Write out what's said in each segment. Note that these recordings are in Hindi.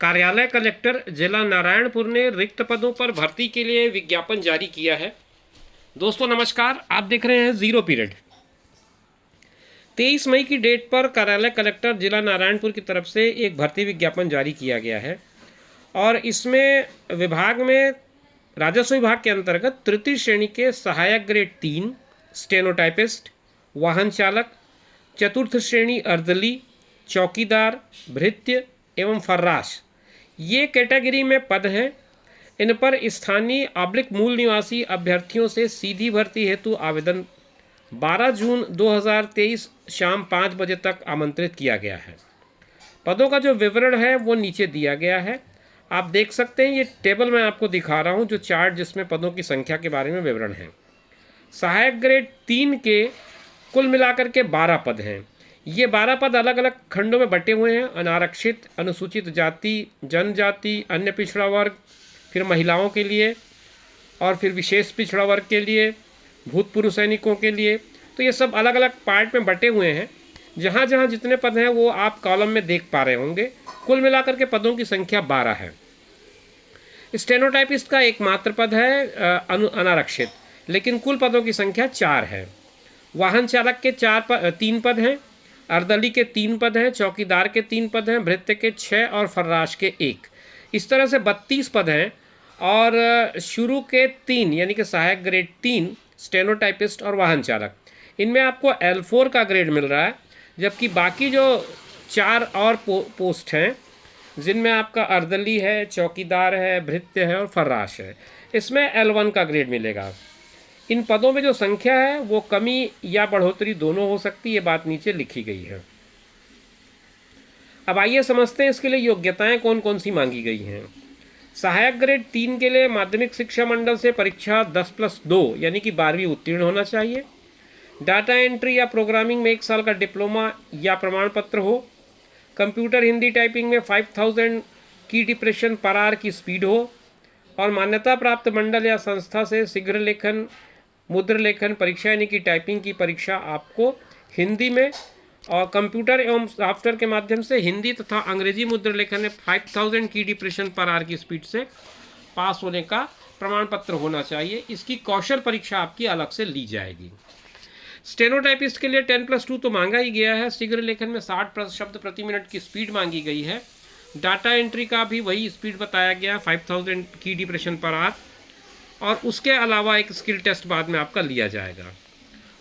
कार्यालय कलेक्टर जिला नारायणपुर ने रिक्त पदों पर भर्ती के लिए विज्ञापन जारी किया है। दोस्तों नमस्कार, आप देख रहे हैं जीरो पीरियड। 23 मई की डेट पर कार्यालय कलेक्टर जिला नारायणपुर की तरफ से एक भर्ती विज्ञापन जारी किया गया है और इसमें विभाग में राजस्व विभाग के अंतर्गत तृतीय श्रेणी के सहायक ग्रेड 3 स्टेनोटाइपिस्ट, वाहन चालक, चतुर्थ श्रेणी अर्दली, चौकीदार, भृत्य एवं फर्राश, ये कैटेगरी में पद हैं। इन पर स्थानीय मूल निवासी अभ्यर्थियों से सीधी भर्ती हेतु आवेदन 12 जून 2023 शाम 5 बजे तक आमंत्रित किया गया है। पदों का जो विवरण है वो नीचे दिया गया है, आप देख सकते हैं। ये टेबल मैं आपको दिखा रहा हूँ, जो चार्ट जिसमें पदों की संख्या के बारे में विवरण है। सहायक ग्रेड 3 के कुल मिलाकर के 12 पद हैं। ये 12 पद अलग अलग खंडों में बटे हुए हैं। अनारक्षित, अनुसूचित जाति, जनजाति, अन्य पिछड़ा वर्ग, फिर महिलाओं के लिए और फिर विशेष पिछड़ा वर्ग के लिए, भूतपूर्व सैनिकों के लिए। तो ये सब अलग अलग पार्ट में बटे हुए हैं। जहाँ जहाँ जितने पद हैं वो आप कॉलम में देख पा रहे होंगे। कुल मिलाकर के पदों की संख्या 12 है। स्टेनोटाइपिस्ट का एकमात्र पद है अनारक्षित, लेकिन कुल पदों की संख्या 4 है। वाहन चालक के 3 पद हैं, अर्दली के 3 पद हैं, चौकीदार के 3 पद हैं, भृत्य के 6 और फर्राश के 1। इस तरह से 32 पद हैं। और शुरू के 3 यानी कि सहायक ग्रेड 3 स्टेनोटाइपिस्ट और वाहन चालक, इनमें आपको L4 का ग्रेड मिल रहा है, जबकि बाकी जो 4 और पोस्ट हैं जिनमें आपका अर्दली है, चौकीदार है, भृत्य है और फर्राश है, इसमें L1 का ग्रेड मिलेगा। इन पदों में जो संख्या है वो कमी या बढ़ोतरी दोनों हो सकती है, ये बात नीचे लिखी गई है। अब आइए समझते हैं इसके लिए योग्यताएं कौन कौन सी मांगी गई हैं। सहायक ग्रेड 3 के लिए माध्यमिक शिक्षा मंडल से परीक्षा 10+2 यानी कि 12वीं उत्तीर्ण होना चाहिए। डाटा एंट्री या प्रोग्रामिंग में 1 साल का डिप्लोमा या प्रमाण पत्र हो। कंप्यूटर हिंदी टाइपिंग में 5000 की डिप्रेशन पर आवर की स्पीड हो और मान्यता प्राप्त मंडल या संस्था से शीघ्र लेखन, मुद्र लेखन परीक्षा यानी कि टाइपिंग की परीक्षा आपको हिंदी में और कंप्यूटर एवं सॉफ्टवेयर के माध्यम से हिंदी तथा अंग्रेजी मुद्र लेखन में 5000 की डिप्रेशन पर आवर की स्पीड से पास होने का प्रमाण पत्र होना चाहिए। इसकी कौशल परीक्षा आपकी अलग से ली जाएगी। स्टेनोटाइपिस्ट के लिए 10+2 तो मांगा ही गया है। शीघ्र लेखन में 60 शब्द प्रति मिनट की स्पीड मांगी गई है। डाटा एंट्री का भी वही स्पीड बताया गया, 5000 की डिप्रेशन पर आवर, और उसके अलावा एक स्किल टेस्ट बाद में आपका लिया जाएगा।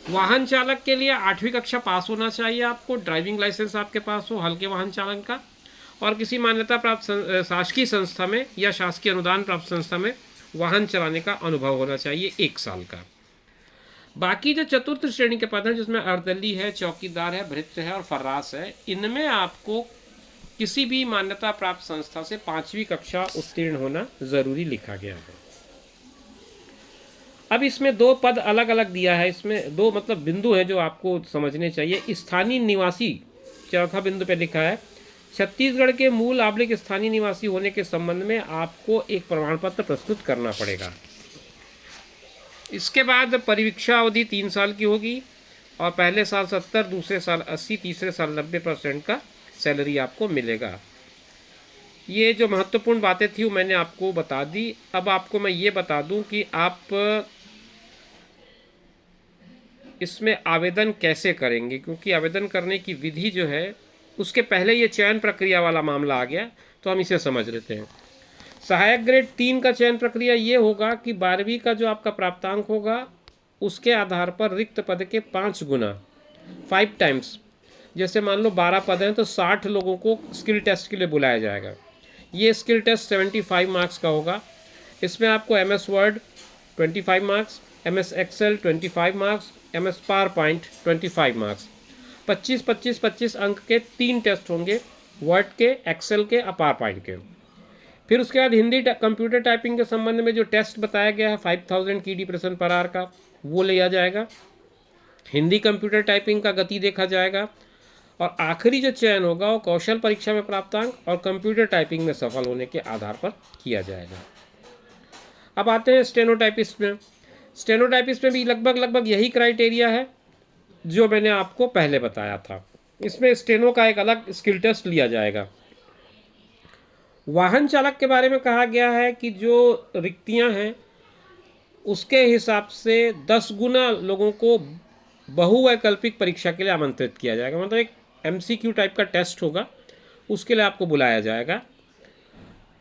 वाहन चालक के लिए 8वीं कक्षा पास होना चाहिए आपको, ड्राइविंग लाइसेंस आपके पास हो हल्के वाहन चालन का, और किसी मान्यता प्राप्त शासकीय संस्था में या शासकीय अनुदान प्राप्त संस्था में वाहन चलाने का अनुभव होना चाहिए 1 साल का। बाकी जो चतुर्थ श्रेणी के पद हैं जिसमें अर्दली है, चौकीदार है, भृत्य है और फर्राश है, इनमें आपको किसी भी मान्यता प्राप्त संस्था से 5वीं कक्षा उत्तीर्ण होना जरूरी लिखा गया है। अब इसमें 2 पद अलग अलग दिया है। इसमें 2 मतलब बिंदु है जो आपको समझने चाहिए। स्थानीय निवासी, चौथा बिंदु पे लिखा है, छत्तीसगढ़ के मूल स्थानीय निवासी होने के संबंध में आपको एक प्रमाण पत्र प्रस्तुत करना पड़ेगा। इसके बाद परिवीक्षा अवधि 3 साल की होगी और पहले साल 70, दूसरे साल 80, तीसरे साल 90% का सैलरी आपको मिलेगा। ये जो महत्वपूर्ण बातें थी वो मैंने आपको बता दी। अब आपको मैं ये बता दूं कि आप इसमें आवेदन कैसे करेंगे, क्योंकि आवेदन करने की विधि जो है उसके पहले ये चयन प्रक्रिया वाला मामला आ गया, तो हम इसे समझ लेते हैं। सहायक ग्रेड 3 का चयन प्रक्रिया ये होगा कि 12वीं का जो आपका प्राप्तांक होगा उसके आधार पर रिक्त पद के 5 गुना 5 टाइम्स, जैसे मान लो 12 पद हैं तो 60 लोगों को स्किल टेस्ट के लिए बुलाया जाएगा। ये स्किल टेस्ट 75 मार्क्स का होगा। इसमें आपको MS Word 25 marks, MS Excel 25 marks, MS PowerPoint 25 marks, 25 अंक के 3 टेस्ट होंगे, वर्ड के, एक्सेल के और पावर पॉइंट के। फिर उसके बाद हिंदी कंप्यूटर टाइपिंग के संबंध में जो टेस्ट बताया गया है 5000 की डिप्रेशन पर आवर का, वो लिया जाएगा। हिंदी कंप्यूटर टाइपिंग का गति देखा जाएगा और आखिरी जो चयन होगा वो कौशल परीक्षा में प्राप्तांक और कंप्यूटर टाइपिंग में सफल होने के आधार पर किया जाएगा। अब आते हैं स्टेनोटाइपिस्ट में। स्टेनोटाइपिस्ट में भी लगभग यही क्राइटेरिया है जो मैंने आपको पहले बताया था। इसमें स्टेनो का एक अलग स्किल टेस्ट लिया जाएगा। वाहन चालक के बारे में कहा गया है कि जो रिक्तियां हैं उसके हिसाब से 10 गुना लोगों को बहुवैकल्पिक परीक्षा के लिए आमंत्रित किया जाएगा। मतलब एक MCQ टाइप का टेस्ट होगा, उसके लिए आपको बुलाया जाएगा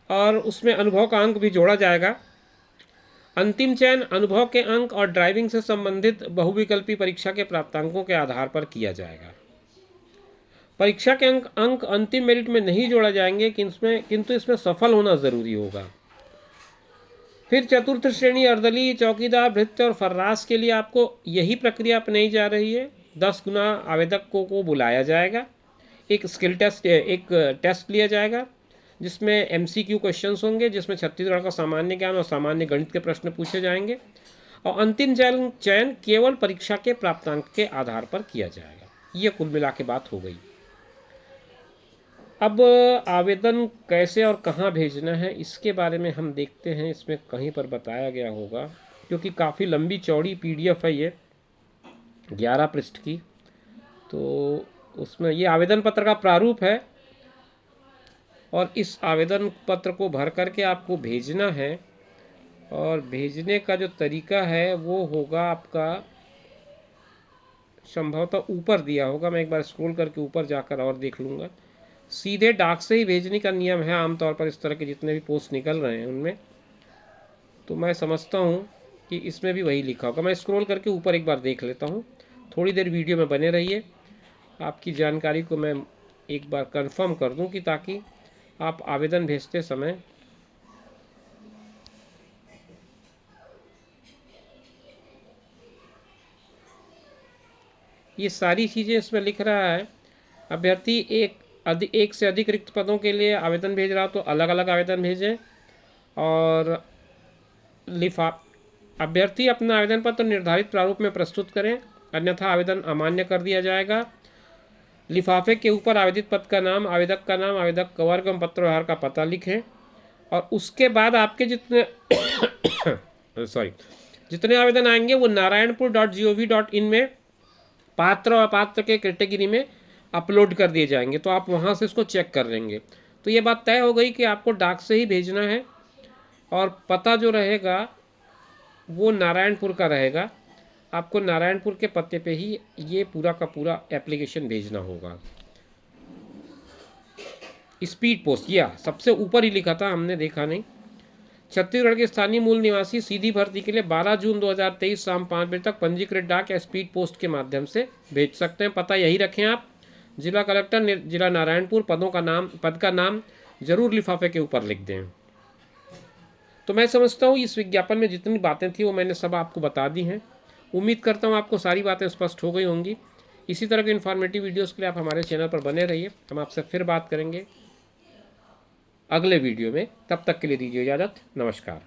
और उसमें अनुभव का अंक भी जोड़ा जाएगा। अंतिम चयन अनुभव के अंक और ड्राइविंग से संबंधित बहुविकल्पी परीक्षा के प्राप्तांकों के आधार पर किया जाएगा। परीक्षा के अंक अंतिम मेरिट में नहीं जोड़ा जाएंगे, किंतु इसमें सफल होना ज़रूरी होगा। फिर चतुर्थ श्रेणी अर्दली, चौकीदार, भृत्य और फर्रास के लिए आपको यही प्रक्रिया अपनाई जा रही है। 10 गुना आवेदकों को बुलाया जाएगा, एक स्किल टेस्ट, एक टेस्ट लिया जाएगा जिसमें MCQ क्वेश्चंस होंगे, जिसमें छत्तीसगढ़ का सामान्य ज्ञान और सामान्य गणित के प्रश्न पूछे जाएंगे और अंतिम चयन केवल परीक्षा के प्राप्तांक के आधार पर किया जाएगा। ये कुल मिला के बात हो गई। अब आवेदन कैसे और कहाँ भेजना है इसके बारे में हम देखते हैं। इसमें कहीं पर बताया गया होगा, क्योंकि काफ़ी लंबी चौड़ी PDF है ये, 11 पृष्ठ की। तो उसमें ये आवेदन पत्र का प्रारूप है और इस आवेदन पत्र को भर करके आपको भेजना है और भेजने का जो तरीका है वो होगा आपका संभवतः ऊपर दिया होगा। मैं एक बार स्क्रॉल करके ऊपर जाकर और देख लूँगा। सीधे डाक से ही भेजने का नियम है आमतौर पर इस तरह के जितने भी पोस्ट निकल रहे हैं उनमें। तो मैं समझता हूँ कि इसमें भी वही लिखा होगा। मैं स्क्रॉल करके ऊपर एक बार देख लेता हूँ। थोड़ी देर वीडियो में बने रहिए, आपकी जानकारी को मैं एक बार कंफर्म कर दूँ कि ताकि आप आवेदन भेजते समय ये सारी चीज़ें इसमें लिख रहा है। अभ्यर्थी एक से अधिक रिक्त पदों के लिए आवेदन भेज रहा हो तो अलग अलग आवेदन भेजें और अभ्यर्थी अपना आवेदन पत्र निर्धारित प्रारूप में प्रस्तुत करें, अन्यथा आवेदन अमान्य कर दिया जाएगा। लिफाफे के ऊपर आवेदित पद का नाम, आवेदक का नाम, आवेदक का वर्ग एवं पत्र व्यवहार का पता लिखें और उसके बाद आपके जितने आवेदन आएंगे वो narayanpur.gov.in में पात्र और अपात्र के कैटेगरी में अपलोड कर दिए जाएंगे। तो आप वहाँ से इसको चेक कर लेंगे। तो ये बात तय हो गई कि आपको डाक से ही भेजना है और पता जो रहेगा वो नारायणपुर का रहेगा। आपको नारायणपुर के पते पे ही ये पूरा का पूरा एप्लीकेशन भेजना होगा। स्पीड पोस्ट, या सबसे ऊपर ही लिखा था, हमने देखा नहीं। छत्तीसगढ़ के स्थानीय मूल निवासी सीधी भर्ती के लिए 12 जून 2023 शाम 5 बजे तक पंजीकृत डाक या स्पीड पोस्ट के माध्यम से भेज सकते हैं। पता यही रखें आप, जिला कलेक्टर जिला नारायणपुर, पद का नाम जरूर लिफाफे के ऊपर लिख दें। तो मैं समझता हूँ इस विज्ञापन में जितनी बातें थी वो मैंने सब आपको बता दी हैं। उम्मीद करता हूँ आपको सारी बातें स्पष्ट हो गई होंगी। इसी तरह के इन्फॉर्मेटिव वीडियोज़ के लिए आप हमारे चैनल पर बने रहिए। हम आपसे फिर बात करेंगे अगले वीडियो में। तब तक के लिए दीजिए इजाज़त। नमस्कार।